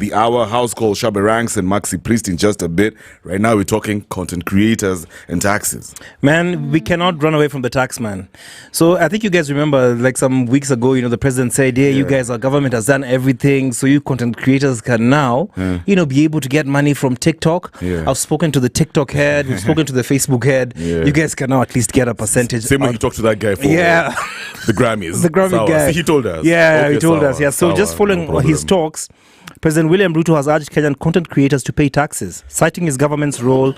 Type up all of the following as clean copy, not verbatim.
The hour house call Shabe Ranks and Maxi Priest in just a bit. Right now we're talking content creators and taxes. Man, we cannot run away from the tax, man. So I think you guys remember, like some weeks ago, the president said, you guys, our government has done everything, so you content creators can now, be able to get money from TikTok. I've spoken to the TikTok head, we've spoken to the Facebook head. You guys can now at least get a percentage. Same when you talked to that guy for the Grammys. The Grammy guy. See, he told us. He told us. Yeah, so just following his talks, President William Ruto has urged Kenyan content creators to pay taxes, citing his government's role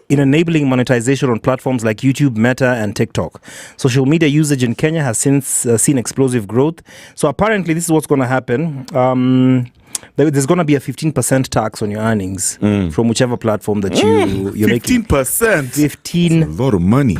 in enabling monetization on platforms like YouTube, Meta, and TikTok. Social media usage in Kenya has since seen explosive growth. So apparently, this is what's going to happen. There's going to be a 15% tax on your earnings from whichever platform that you're making. 15%? 15%. That's a lot of money.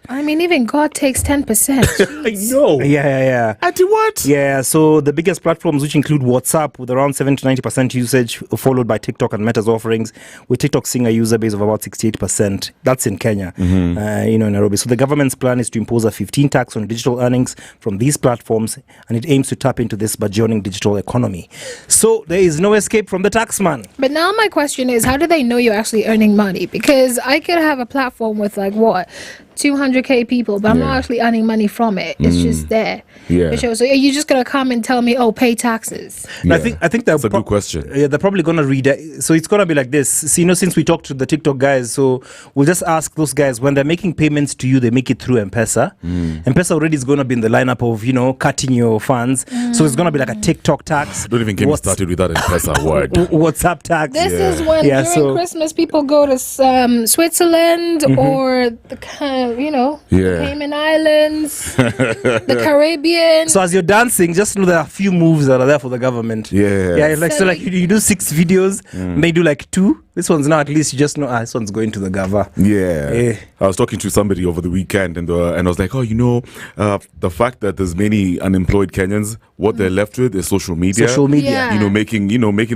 I mean, even God takes 10%. I know. Yeah. At what? Yeah, so the biggest platforms, which include WhatsApp with around 70 to 90% usage, followed by TikTok and Meta's offerings, with TikTok seeing a user base of about 68%. That's in Kenya, in Nairobi. So the government's plan is to impose a 15% tax on digital earnings from these platforms, and it aims to tap into this burgeoning digital economy. So there is no escape from the tax man. But now my question is, how do they know you're actually earning money? Because I could have a platform with 200k people, but I'm not actually earning money from it. It's just there. So are you just gonna come and tell me, pay taxes? I think that's a good question. Yeah, they're probably gonna read it. So it's gonna be like this. So, since we talked to the TikTok guys, so we'll just ask those guys, when they're making payments to you, they make it through M-Pesa. M-Pesa already is gonna be in the lineup of cutting your funds. So it's gonna be like a TikTok tax. Don't even get me started with that M-Pesa word. WhatsApp tax. This is when during Christmas people go to Switzerland or the Cayman Islands, the Caribbean. So as you're dancing, just know there are a few moves that are there for the government. You do 6 videos, they do 2. This one's now, at least you just know, this one's going to the gava. I was talking to somebody over the weekend and I was like, the fact that there's many unemployed Kenyans, what they're left with is social media. Making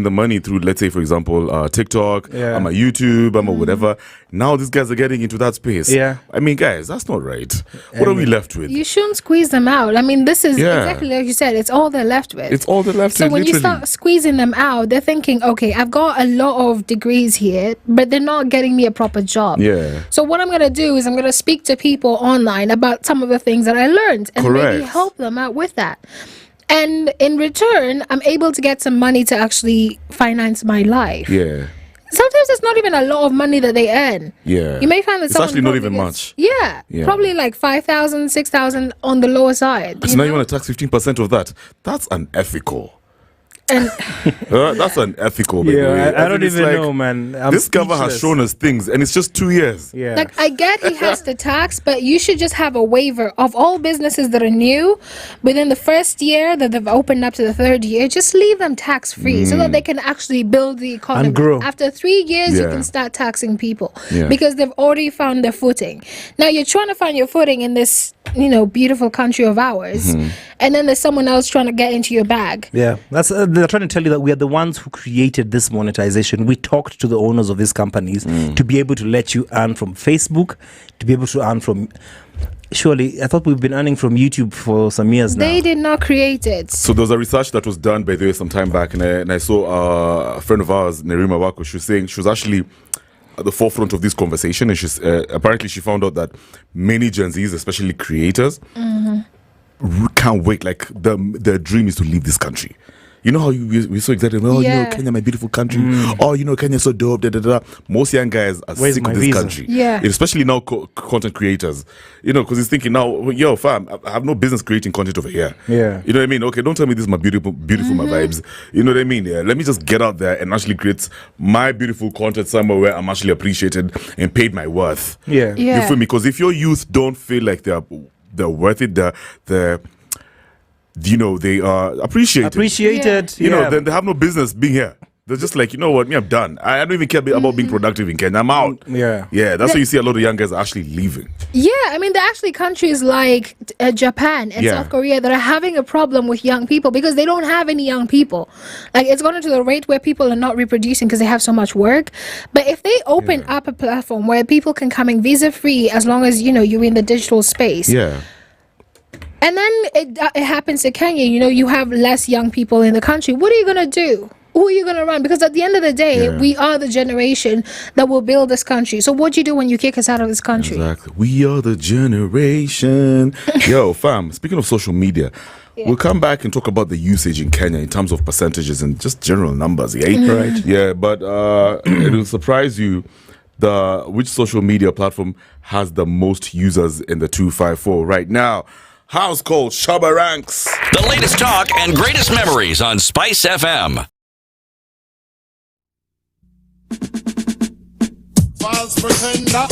the money through, let's say, for example, TikTok, YouTube, whatever. Now these guys are getting into that space. I mean, guys, that's not right. What are we left with? You shouldn't squeeze them out. I mean, this is exactly like you said. It's all they're left with. So when you start squeezing them out, they're thinking, okay, I've got a lot of degrees here, but they're not getting me a proper job. So what I'm going to do is I'm going to speak to people online about some of the things that I learned and maybe help them out with that. And in return, I'm able to get some money to actually finance my life. Sometimes it's not even a lot of money that they earn. You may find that it's actually not even much. Probably like 5,000, 6,000 on the lower side. So now you want to tax 15% of that? That's unethical. And that's unethical. I don't even know, man. This government has shown us things, and it's just 2 years. I get he has to tax, but you should just have a waiver of all businesses that are new within the first year that they've opened up to the third year. Just leave them tax free so that they can actually build the economy. And grow. After 3 years, you can start taxing people because they've already found their footing. Now you're trying to find your footing in this beautiful country of ours, and then there's someone else trying to get into your bag. That's they're trying to tell you that we are the ones who created this monetization. We talked to the owners of these companies to be able to let you earn from Facebook, to be able to earn from... Surely, I thought we've been earning from YouTube for some years now. They did not create it. So there was a research that was done, by the way, some time back, and I saw a friend of ours, Nerima Wako, she was saying she was actually at the forefront of this conversation, and she's apparently she found out that many Gen Zs, especially creators, can't wait. Like their dream is to leave this country. You know how we're so excited. Kenya, my beautiful country. Kenya's so dope. Most young guys are sick of this country. Especially now content creators. Because he's thinking now, fam, I have no business creating content over here. You know what I mean? Okay, don't tell me this is my beautiful my vibes. You know what I mean? Let me just get out there and actually create my beautiful content somewhere where I'm actually appreciated and paid my worth. You feel me? Because if your youth don't feel like they're worth it, they are appreciated. Then they have no business being here. They're just like, I'm done. I don't even care about being productive in Kenya. I'm out. That's why you see a lot of young guys are actually leaving. There are actually countries like Japan and South Korea that are having a problem with young people because they don't have any young people. It's gone into the rate where people are not reproducing because they have so much work. But if they open up a platform where people can come in visa-free as long as, you're in the digital space. And then it happens to Kenya, you have less young people in the country. What are you going to do? who are you going to run? Because at the end of the day, we are the generation that will build this country. So what do you do when you kick us out of this country? Exactly. We are the generation. Yo, fam, speaking of social media, we'll come back and talk about the usage in Kenya in terms of percentages and just general numbers, Right. Yeah, but it will surprise you which social media platform has the most users in the 254 right now. House called Shabba Ranks. The latest talk and greatest memories on SpiceFM. False pretender.